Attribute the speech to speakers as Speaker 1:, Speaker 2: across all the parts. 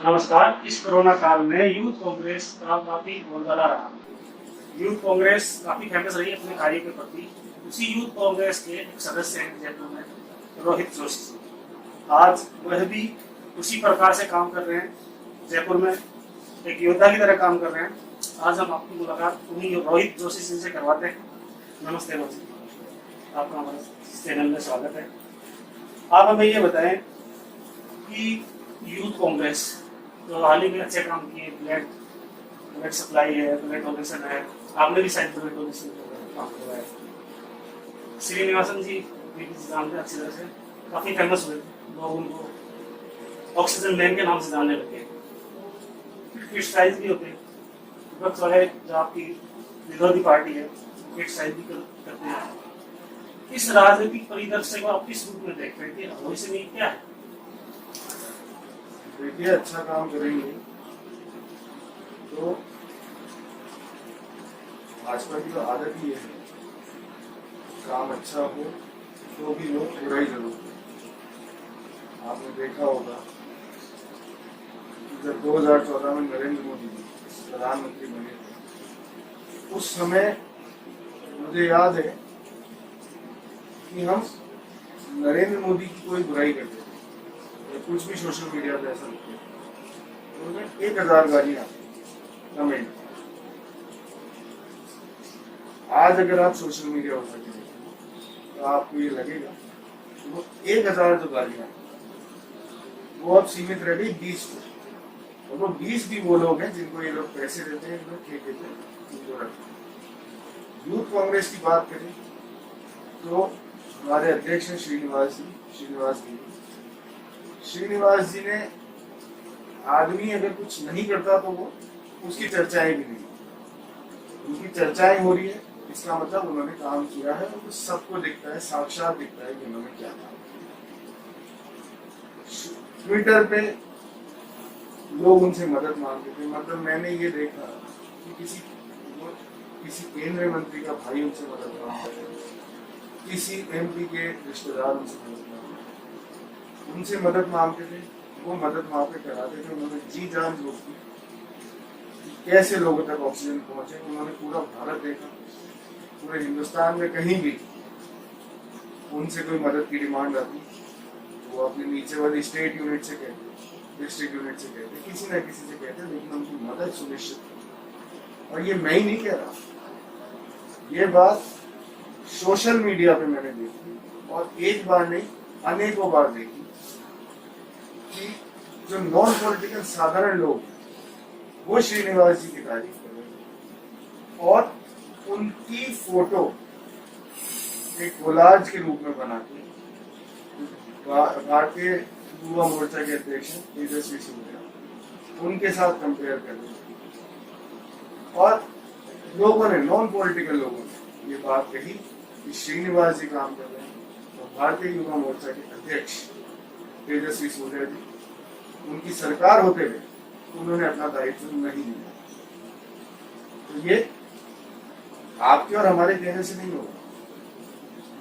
Speaker 1: नमस्कार। इस कोरोना काल में यूथ कांग्रेस का काफी बोलबाला रहा। यूथ कांग्रेस काफी फेमस रही अपने कार्य के प्रति। उसी यूथ कांग्रेस के एक सदस्य हैं जयपुर में, रोहित जोशी। आज वह भी उसी प्रकार से काम कर रहे हैं, जयपुर में एक योद्धा की तरह काम कर रहे हैं। आज हम आपकी मुलाकात उन्हीं रोहित जोशी से करवाते हैं। नमस्ते रोहित, आपका हमारे चैनल में स्वागत है। आप हमें ये बताएं कि यूथ कांग्रेस जो हाल ही में अच्छे काम किए, ब्लड सप्लाई है, ब्लड डोनेशन है, आपने भी शायद ब्लड डोनेशन काम करवाया है। श्रीनिवासन जी भी जानते हैं अच्छी तरह से, काफी फेमस हुए, लोग उनको ऑक्सीजन मैन के नाम से जानने लगे। क्रिटिसाइज भी होते हैं, विपक्ष वाले जो आपकी विरोधी पार्टी है क्रिटिसाइज भी करते हैं। इस राजनीतिक परिदृश्य को आप किस रूप में देखते हैं कि भविष्य में क्या है?
Speaker 2: देखिए, अच्छा काम करेंगे तो भाजपा की तो आदत ही है, काम अच्छा हो तो भी लोग बुराई जरूर करें। आपने देखा होगा जब 2014 में नरेंद्र मोदी जी प्रधानमंत्री बने थे, उस समय मुझे याद है कि हम नरेंद्र मोदी की कोई बुराई करते थे, कुछ भी सोशल मीडिया पे ऐसा लिखते तो उन्हें 1000 गालियां कमेंट। आज अगर आप सोशल मीडिया पर देखें तो आपको ये लगेगा कि वो 1000 जो गालियां वो अब सीमित रह गई 20 को, और वो 20 भी वो लोग हैं जिनको ये लोग पैसे देते हैं, लोग ठेके पे उनको रखते हैं। यूथ कांग्रेस की बात करें तो हमारे अध्यक्ष हैं श्रीनिवास जी ने आदमी अगर कुछ नहीं करता तो वो उसकी चर्चाएं भी नहीं, उनकी चर्चाएं हो रही है, इसका मतलब उन्होंने काम किया है और सबको दिखता है, साक्षात दिखता है कि उन्होंने क्या काम किया। ट्विटर पे लोग उनसे मदद मांगते थे, मतलब मैंने ये देखा कि किसी केंद्रीय मंत्री का भाई उनसे मदद मांगता है, किसी एमपी के रिश्तेदार उनसे मदद मांगते थे, वो मदद वहां पे कराते थे। उन्होंने जी जान जोड़ दी कैसे लोगों तक ऑक्सीजन पहुंचे। उन्होंने पूरा भारत देखा, पूरे हिंदुस्तान में कहीं भी उनसे कोई मदद की डिमांड आती, वो अपने नीचे वाली स्टेट यूनिट से कहते, डिस्ट्रिक्ट यूनिट से कहते, किसी न किसी से कहते, लेकिन उनकी मदद सुनिश्चित। और ये मैं ही नहीं कह रहा, ये बात सोशल मीडिया पे मैंने देखी, और एक बार नहीं अनेकों बार देखी कि जो नॉन पॉलिटिकल साधारण लोग वो श्रीनिवास जी की तारीफ कर रहे हैं और उनकी फोटो एक कोलाज के रूप में बना के भारतीय युवा मोर्चा के अध्यक्ष तेजस्वी सूर्या उनके साथ कंपेयर कर रहे हैं। और लोगों ने, नॉन पॉलिटिकल लोगों ने ये बात कही कि श्रीनिवास जी काम कर रहे हैं, और भारतीय युवा मोर्चा के अध्यक्ष तेजस्वी सूर्या जी, उनकी सरकार होते हुए उन्होंने अपना दायित्व नहीं लिया। तो ये आपके और हमारे कहने से नहीं होगा,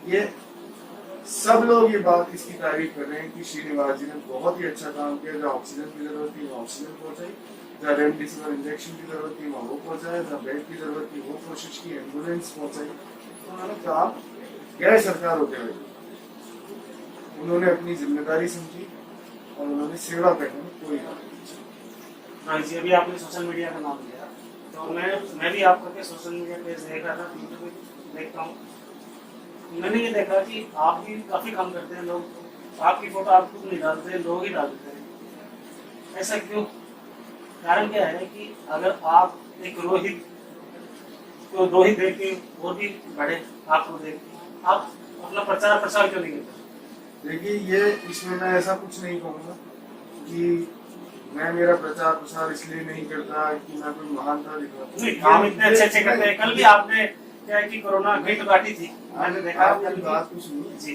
Speaker 2: ये सब लोग ये बात इसकी तारीफ कर रहे हैं कि श्रीनिवास जी ने बहुत ही अच्छा काम किया। जहाँ ऑक्सीजन की जरूरत थी वहाँ ऑक्सीजन पहुंचाई, जहाँ रेमडेसिविर इंजेक्शन की जरूरत थी वहाँ वो पहुंचाया, जहाँ बेड की जरूरत थी वो कोशिश की, एम्बुलेंस पहुंचाई। तो उन्होंने काम गैर सरकार होते हुए उन्होंने अपनी जिम्मेदारी समझी और उन्होंने सेवा करने में कोई
Speaker 1: हाँ जी, अभी आपने सोशल मीडिया का नाम लिया, तो मैं भी आपका सोशल मीडिया पेज देख रहा था, ट्विटर पे देखता हूँ। मैंने ये देखा कि आप भी काफी काम करते हैं, लोग आपकी फोटो आप खुद नहीं डालते, लोग ही डालते हैं। ऐसा क्यों? कारण क्या है कि अगर आप एक रोहित देख के और भी बड़े आपको देख के आप अपना प्रचार प्रसार क्यों नहीं करते?
Speaker 2: देखिए, ये इसमें मैं ऐसा कुछ नहीं कहूँगा कि मैं मेरा प्रचार प्रसार इसलिए नहीं करता कि मैं कोई महानता दिखाता।
Speaker 1: हम इतने अच्छे करते हैं। कल भी आपने क्या है कि कोरोना किट बांटी थी, मैंने देखा
Speaker 2: आपकी बात कुछ नहीं जी।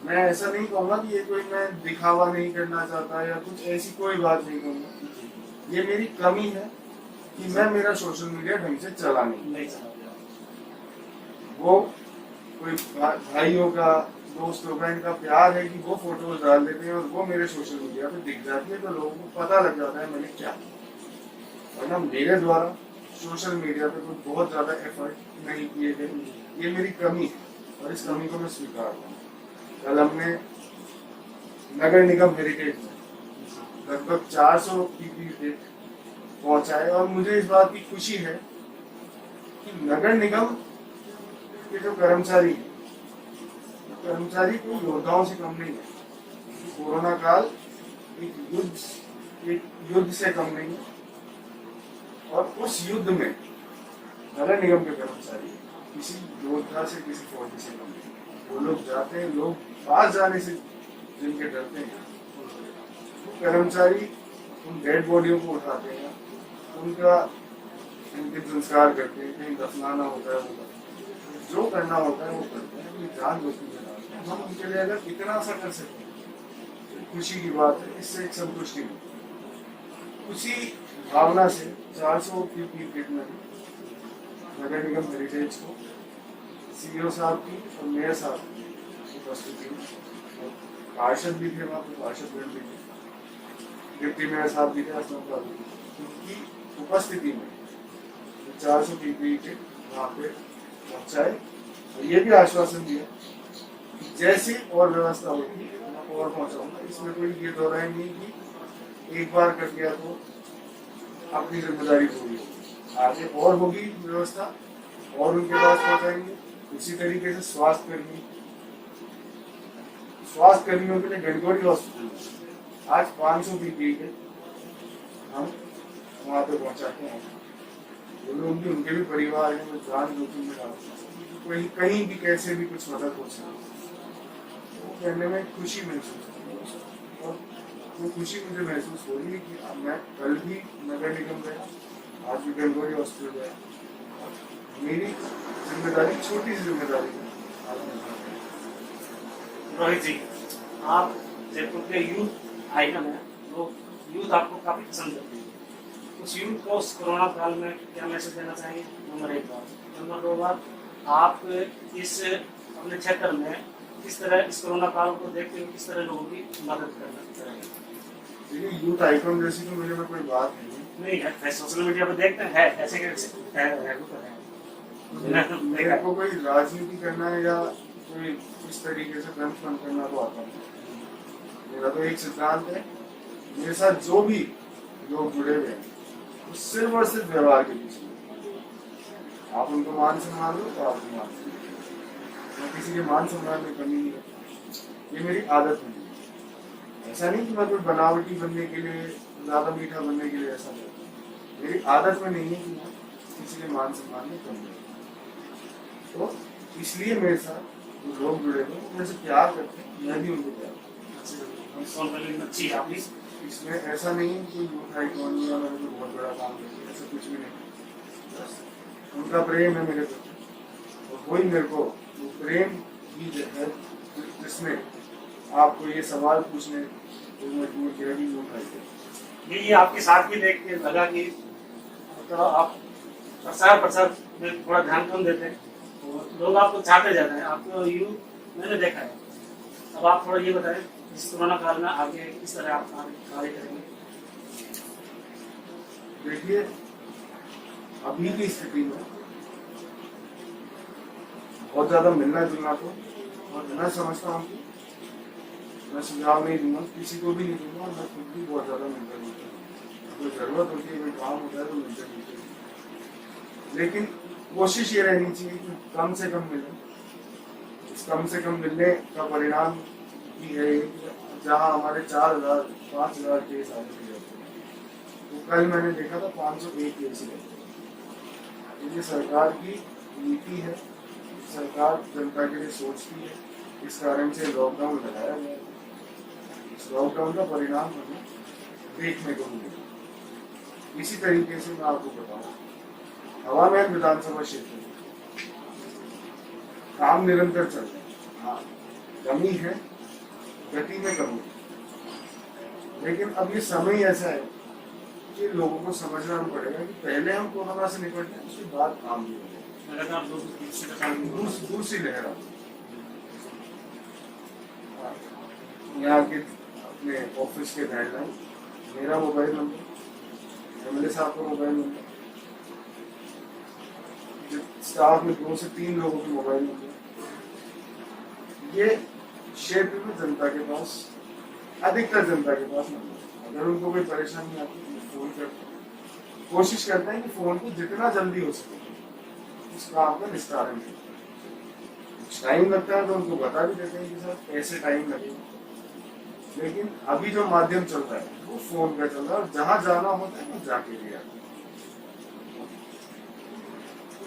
Speaker 2: मैं ऐसा नहीं कहूँगा कि ये कोई मैं दिखावा नहीं करना चाहता या कुछ ऐसी कोई बात नहीं कहूँगा। ये मेरी कमी है कि मैं मेरा सोशल मीडिया ढंग से चला नहीं। वो कोई भाइयों का, दोस्त लोग हैं, इनका प्यार है कि वो फोटोज डाल देते हैं और वो मेरे सोशल मीडिया पे दिख जाती है, तो लोगों को पता लग जाता है मैंने क्या किया। वरना मेरे द्वारा सोशल मीडिया पे कोई बहुत ज्यादा एफर्ट नहीं किए गए, ये मेरी कमी है और इस कमी को मैं स्वीकार करता हूँ। कल हमने नगर निगम हेरिटेज में लगभग 400 पीपीई किट पहुंचाए और मुझे इस बात की खुशी है कि नगर निगम के जो कर्मचारी हैं, कर्मचारी कोई योद्धाओं से कम नहीं है। कोरोना काल एक युद्ध से कम नहीं है और उस युद्ध में नगर निगम के कर्मचारी किसी योद्धा से, किसी फौजी से कम नहीं। वो लोग जाते हैं, लोग पास जाने से जिनके डरते हैं, वो कर्मचारी उन डेड बॉडियों को उठाते हैं, उनका अंतिम संस्कार करते हैं, कहीं दफनाना होता है, वो जो करना होता है वो करते हैं, अपनी जान जोखिम में डालते हैं। हम उनके लिए अगर इतना सा कर सकते हैं तो खुशी की बात है, इससे एक संतुष्टि मिलती। उसी भावना से 400 पीपीई किट में नगर निगम हेरिटेज को सीईओ साहब की और मेयर साहब की उपस्थिति में, और पार्षद भी थे वहाँ पे, पार्षदगण भी थे, डिप्टी मेयर साहब भी थे, उनकी उपस्थिति में 400 पीपीई किट वहाँ पे पहुँचाए और ये भी आश्वासन दिया कि जैसी और व्यवस्था होगी मैं और पहुँचाऊंगा। इसमें कोई ये दो राय नहीं कि एक बार कर दिया तो अपनी जिम्मेदारी पूरी होगी, आगे और होगी व्यवस्था और उनके पास पहुँचाएंगे। उसी तरीके से स्वास्थ्य कर्मियों के लिए गणगौरी हॉस्पिटल आज 500 पीपीई किट हम वहाँ पे पहुँचाते हैं। वो लोग भी, उनके भी परिवार हैं, वो जान जोखिम में डालते हैं, कोई कहीं भी कैसे भी कुछ मदद हो सके, वो करने में खुशी महसूस होती है। और वो खुशी मुझे महसूस हो रही है कि अब मैं कल भी नगर निगम गया, आज भी गणगौरी हॉस्पिटल गया, मेरी जिम्मेदारी छोटी सी जिम्मेदारी है।
Speaker 1: रोहित जी, आप जयपुर के यूथ आइकन है, तो यूथ आपको काफी पसंद करती है। उस यूथ को उस कोरोना काल में क्या मैसेज देना चाहिए? नंबर 1 बात। नंबर 2 बात, आप इस अपने क्षेत्र में किस तरह इस कोरोना काल को देखते हुए किस तरह लोगों की मदद करना चाहिए?
Speaker 2: देखिए, यूथ आइकन जैसी तो मेरे में कोई बात
Speaker 1: नहीं है, सोशल मीडिया पर देखते हैं, है ऐसे कैसे
Speaker 2: मेरे को कोई राजनीति करना है या कोई इस तरीके से ब्रह्म करना तो आता नहीं। मेरा तो एक सिद्धांत है, मेरे साथ जो भी लोग जुड़े हुए हैं वो सिर्फ और सिर्फ व्यवहार के पीछे। आप उनको मान सम्मान दो तो आपको मान सम्मान, मैं किसी के मान सम्मान में कमी नहीं है, ये मेरी आदत नहीं है। ऐसा नहीं कि मैं कोई बनावटी बनने के लिए, ज्यादा मीठा बनने के लिए ऐसा नहीं, मेरी आदत में नहीं है कि मैं किसी के मान सम्मान में कमी नहीं। तो इसलिए मेरे साथ जो लोग जुड़े हुए हैं मुझसे प्यार करते हैं, मैं भी उनको प्यार करता हूँ। इसमें ऐसा नहीं है कि यूथ आइकॉन या मैंने कोई बहुत बड़ा काम कर दिया, ऐसा कुछ भी नहीं। बस उनका प्रेम है मेरे प्रति और वही मेरे को वो प्रेम ही है जिसने आपको ये सवाल पूछने को मजबूर किया कि यूथ आइकॉन।
Speaker 1: ये आपके साथ भी देख के लगा कि मतलब आप प्रसार में थोड़ा ध्यान कम देते हैं, तो लोग आपको चाहते जाते हैं, आपको यूथ मैंने देखा है। अब आप थोड़ा ये बताएं, इस कोरोना काल में आगे किस तरह आप कार्य करेंगे?
Speaker 2: देखिए, अभी की स्थिति में बहुत ज्यादा मिलना जुलना तो, और मैं समझता हूँ कि मैं सुझाव नहीं दूंगा, किसी को भी नहीं दूंगा, मैं खुद भी बहुत ज्यादा मिलता जुलता हूँ। कोई जरूरत होती है, कोई काम होता है तो मिलते जुलते हैं, लेकिन कोशिश ये रहनी चाहिए कि कम से कम मिले। इस कम से कम मिलने का परिणाम भी है कि जहाँ हमारे 4,000-5,000 केस आने के लिए, तो कल मैंने देखा था 501 केस रहते। ये सरकार की नीति है, सरकार जनता के लिए सोचती है, इस कारण से लॉकडाउन लगाया गया है। इस लॉकडाउन का परिणाम हमें देखने को मिलेगा। इसी तरीके से मैं आपको बताऊं, हवामहल विधानसभा क्षेत्र में काम निरंतर चल रहा है। हाँ, कमी है, गति में कमी, लेकिन अब ये समय ऐसा है कि लोगों को समझना पड़ेगा कि पहले हम कोरोना से निपटते हैं, उसके बाद काम भी होगा। दूसरी लहर यहाँ के अपने ऑफिस के गाइडलाइन, मेरा मोबाइल नंबर, एमएलए साहब का मोबाइल नंबर, स्टाफ में 2 से 3 लोगों के मोबाइल नंबर, ये क्षेत्र में जनता के पास, अधिकतर जनता के पास नंबर। अगर उनको कोई परेशानी आती है तो फोन करते हैं, कोशिश करते हैं कि फोन को जितना जल्दी हो सके उस काम का निस्तारण करें। कुछ टाइम लगता है तो उनको बता भी देते हैं कि सर ऐसे टाइम लगेगा, लेकिन अभी जो माध्यम चल रहा है वो फोन का चल रहा है, और जहां जाना होता है वो जाके भी आते हैं।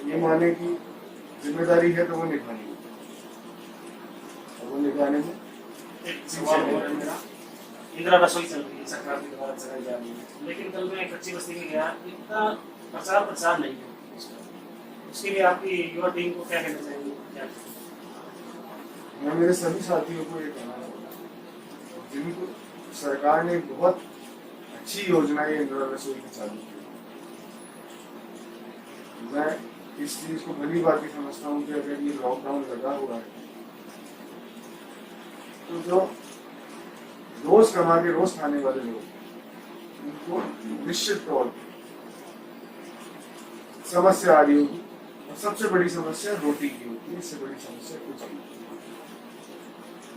Speaker 2: ये माने कि जिम्मेदारी है तो वो निभानी है, और वो निभाने में
Speaker 1: एक सवाल हो रहा है मेरा, इंदिरा रसोई चल रही है, सरकार के द्वारा चलाई जा रही है, लेकिन कल मैं कच्ची बस्ती में गया, इतना प्रचार नहीं है उसका। उसके लिए आपकी युवा टीम को क्या कहना चाहिए? क्या
Speaker 2: मैं मेरे सभी साथियों को ये कहना चाहूँगा, जिनको सरकार ने बहुत अच्छी योजना है इंदिरा रसोई की चालू की, मैं इस चीज को भली बात समझता हूँ कि अगर ये लॉकडाउन लगा हुआ है तो जो रोज कमा के रोज खाने वाले लोग उनको निश्चित तौर पर समस्या आ रही होगी, और सबसे बड़ी समस्या रोटी की होती है, इससे बड़ी समस्या कुछ नहीं।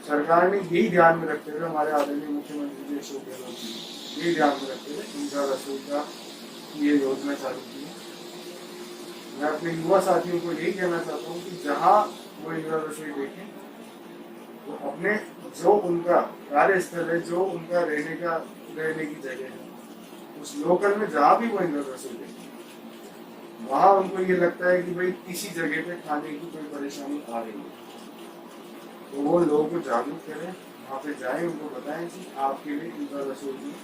Speaker 2: सरकार ने यही ध्यान में रखते हुए, हमारे आदरणीय मुख्यमंत्री जी अशोक गहलोत जी यही ध्यान में रखते हुए इंदिरा रसोई का ये योजना चालू की है। मैं अपने युवा साथियों को यही कहना चाहता हूँ कि जहाँ वो इंदिरा रसोई देखें तो अपने जो उनका कार्यस्थल है, जो उनका रहने की जगह है, उस लोकल में जहाँ भी वो इंदिरा रसोई देखें, वहाँ उनको ये लगता है कि भाई किसी जगह पे खाने की कोई परेशानी आ रही है, तो वो लोगों को जागरूक करें, वहाँ पे जाएं, उनको बताएं कि आपके लिए इंदिरा रसोई में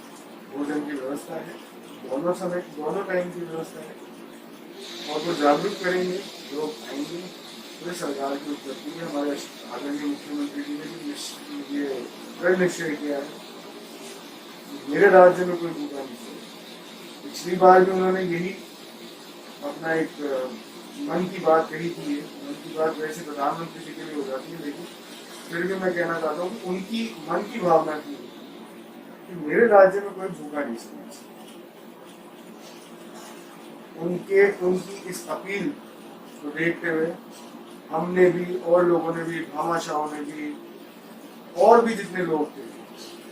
Speaker 2: भोजन की व्यवस्था है, दोनों टाइम की व्यवस्था है, और वो जागरूक करेंगे, लोग आएंगे। पूरे सरकार की उपलब्धि है, हमारे आदरणीय मुख्यमंत्री जी ने भी ये दृढ़ निश्चय किया है, मेरे राज्य में कोई भूखा नहीं सोएगा। पिछली बार भी उन्होंने यही अपना एक मन की बात कही थी। मन की बात वैसे प्रधानमंत्री जी के लिए हो जाती है, लेकिन फिर भी मैं कहना चाहता हूँ कि उनकी मन की भावना थी कि मेरे राज्य में कोई भूखा नहीं सोना चाहिए। उनकी इस अपील को देखते हुए हमने भी, और लोगों ने भी, भामाशाहों ने भी, और भी जितने लोग थे,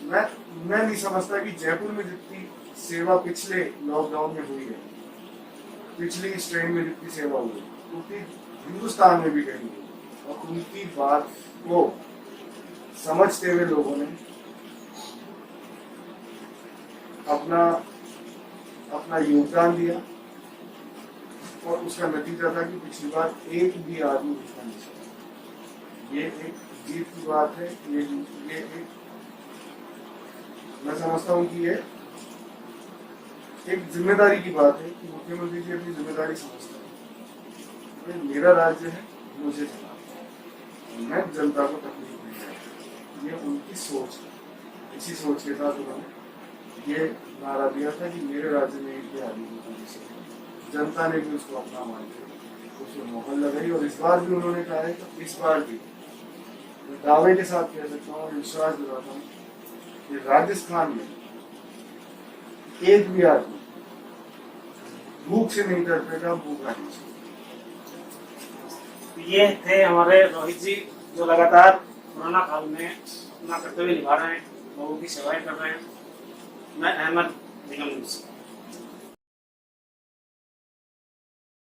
Speaker 2: मैं नहीं समझता कि जयपुर में जितनी सेवा पिछले लॉकडाउन में हुई है, पिछली स्ट्रेन में जितनी सेवा हुई उतनी हिंदुस्तान में भी कहीं हुई। और उनकी बात को समझते हुए लोगों ने अपना योगदान दिया, और उसका नतीजा था कि पिछली बार एक भी आदमी भूखा नहीं सोया। ये एक जीत की बात है, ये एक मैं समझता हूँ कि ये एक जिम्मेदारी की बात है कि मुख्यमंत्री जी अपनी जिम्मेदारी समझते हैं। मेरा राज्य है, मुझे चलाना, मैं जनता को तकलीफ नहीं देता, ये उनकी सोच है। इसी सोच के साथ उन्होंने ये नारा दिया था कि मेरे राज्य में एक भी आदमी भूखा नहीं सोया। जनता ने भी उसको अपना मान के उसको मोहर लगाई, और इस बार भी उन्होंने कहा है कि इस बार भी दावे के साथ कह सकता हूँ, विश्वास दिलाता हूँ कि राजस्थान में एक भी आदमी भूख से नहीं तड़पेगा, भूखा नहीं सोएगा।
Speaker 1: ये थे हमारे रोहित जी, जो लगातार कोरोना काल में अपना कर्तव्य निभा रहे हैं, लोगों की सेवाएं कर रहे हैं। मैं अहमद निगम से।